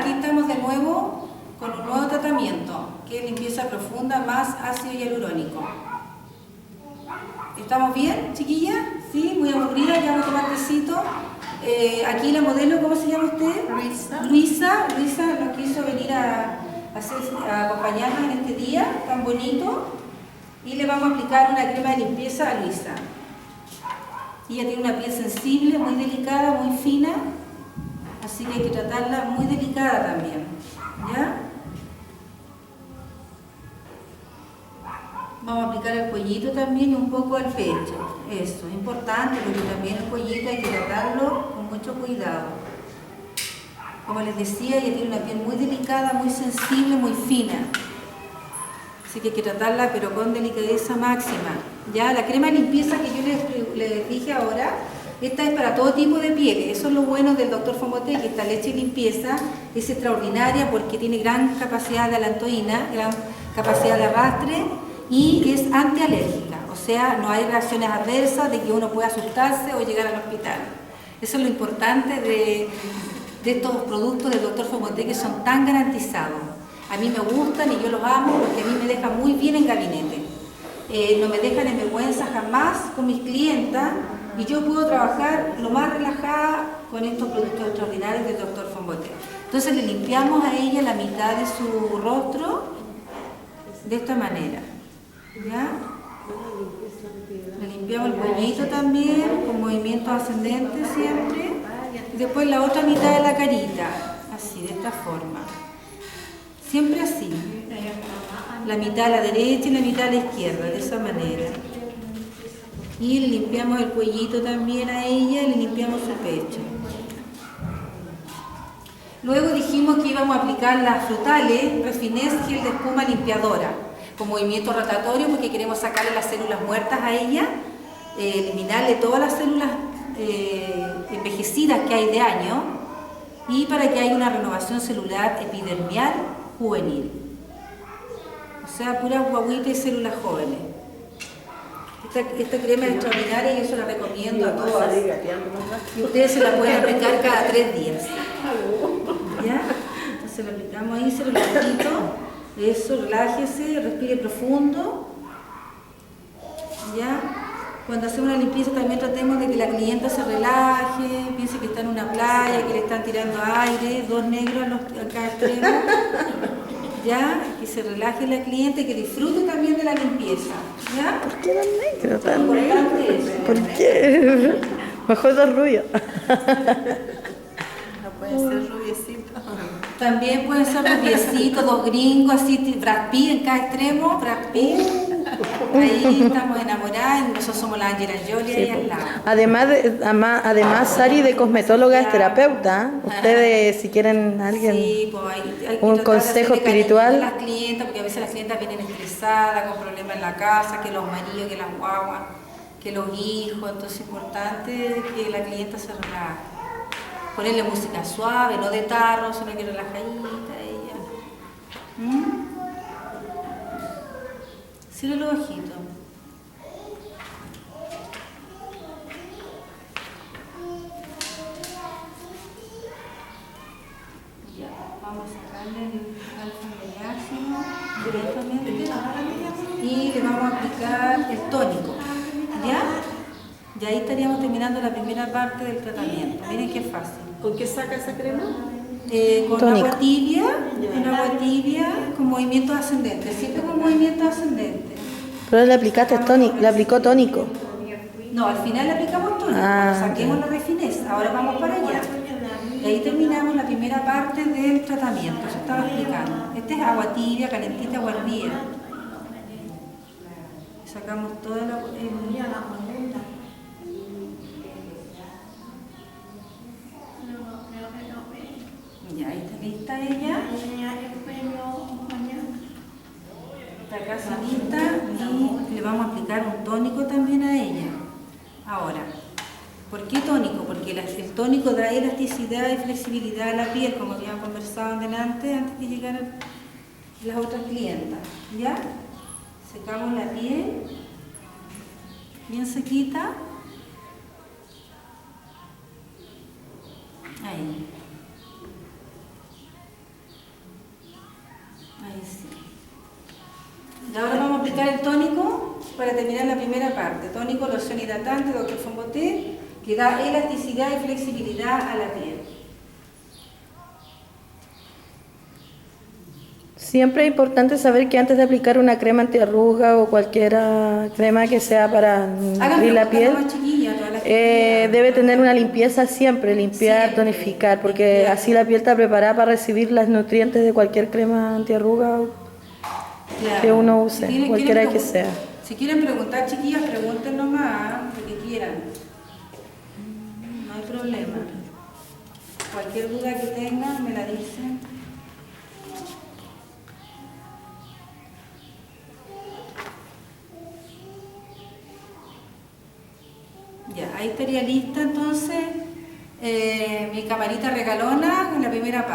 aquí estamos de nuevo con un nuevo tratamiento, que es limpieza profunda más ácido hialurónico. ¿Estamos bien, chiquilla? ¿Sí? Muy aburrida, ya vamos a tomar tecito. Aquí la modelo, ¿cómo se llama usted? Luisa. Luisa nos quiso venir a acompañarnos en este día tan bonito y le vamos a aplicar una crema de limpieza a Luisa. Ella tiene una piel sensible, muy delicada, muy fina, así que hay que tratarla muy delicada también, ¿ya? Vamos a aplicar el cuellito también y un poco al pecho. Eso, es importante porque también el cuellito hay que tratarlo con mucho cuidado. Como les decía, ella tiene una piel muy delicada, muy sensible, muy fina. Así que hay que tratarla pero con delicadeza máxima. Ya, la crema de limpieza que yo les dije ahora, esta es para todo tipo de pieles. Eso es lo bueno del Dr. Fomboté, que esta leche de limpieza es extraordinaria porque tiene gran capacidad de alantoína, gran capacidad de arrastre y es antialérgica. O sea, no hay reacciones adversas de que uno pueda asustarse o llegar al hospital. Eso es lo importante de estos productos del Dr. Fomboté, que son tan garantizados. A mí me gustan y yo los amo porque a mí me dejan muy bien en gabinete. No me dejan en vergüenza jamás con mis clientas y yo puedo trabajar lo más relajada con estos productos extraordinarios del Dr. Fomboté. Entonces le limpiamos a ella la mitad de su rostro de esta manera. ¿Ya? Le limpiamos el cuellito también con movimientos ascendentes siempre. Y después la otra mitad de la carita, así, de esta forma. Siempre así. La mitad a la derecha y la mitad a la izquierda, de esa manera. Y le limpiamos el cuellito también a ella y le limpiamos su pecho. Luego dijimos que íbamos a aplicar las frutales Refinés Gel de espuma limpiadora, con movimiento rotatorio porque queremos sacarle las células muertas a ella, eliminarle todas las células envejecidas que hay de año y para que haya una renovación celular epidermial juvenil. O sea, puras guaguitas y células jóvenes. Esta crema es extraordinaria y yo se la recomiendo a todas. Y ustedes se la pueden aplicar cada 3 días. ¿Ya? Entonces la aplicamos ahí, se lo quito. Eso, relájese, respire profundo. ¿Ya? Cuando hacemos una limpieza también tratemos de que la clienta se relaje, piense que está en una playa, que le están tirando aire, 2 negros a cada extremo. ¿Ya? Que se relaje la cliente, que disfrute también de la limpieza. ¿Ya? ¿Por qué tan negro? Tan Importante negro. eso. ¿Por qué? Mejor 2 rubios. No puede ser rubiecito. También pueden ser rubiecitos, 2 gringos, así, Brad Pitt en cada extremo, Brad Pitt. Ahí estamos enamoradas y nosotros somos la Angelina Jolie ahí al lado. Además, Sari de cosmetóloga es terapeuta. Ustedes, si quieren alguien, sí, pues hay que un tratar de consejo hacerle cariño espiritual. a las clientas, porque a veces las clientas vienen estresadas, con problemas en la casa, que los maridos, que las guaguas, que los hijos. Entonces es importante que la clienta se relaje. Ponerle música suave, no de tarro, sino que relajadita ella. Cierra los ojitos. Ya, vamos a sacarle el alfa directamente y le vamos a aplicar el tónico. ¿Ya? Y ahí estaríamos terminando la primera parte del tratamiento. Miren qué fácil. ¿Con qué saca esa crema? Con Tónico. agua tibia, con movimientos ascendentes, siempre con movimientos ascendentes. Pero le aplicó tónico. No, al final le aplicamos tónico, cuando saquemos la Refinés, ahora vamos para allá. Y ahí terminamos la primera parte del tratamiento, eso estaba explicando. Este es agua tibia, calentita, agua hervida. Sacamos toda la... Ya, ahí está lista ella. Está casi lista y le vamos a aplicar un tónico también a ella. Ahora, ¿por qué tónico? Porque el tónico da elasticidad y flexibilidad a la piel, como habíamos conversado antes que llegaran las otras clientas. ¿Ya? Secamos la piel, bien sequita. Ahí. Ahí sí. Y ahora vamos a aplicar el tónico para terminar la primera parte. Tónico, loción hidratante, Dr. Fonboté, que da elasticidad y flexibilidad a la piel. Siempre es importante saber que antes de aplicar una crema antiarruga o cualquier crema que sea para nutrir la piel, debe tener una limpieza siempre, limpiar, Siempre, tonificar, porque limpiar. así la piel está preparada para recibir los nutrientes de cualquier crema antiarruga Claro. que uno use, Si cualquiera quieren que sea. Si quieren preguntar, chiquillas, pregunten nomás, lo que quieran. No hay problema. Cualquier duda que tengan, me la dicen. Ya, ahí estaría lista entonces mi camarita regalona con la primera parte.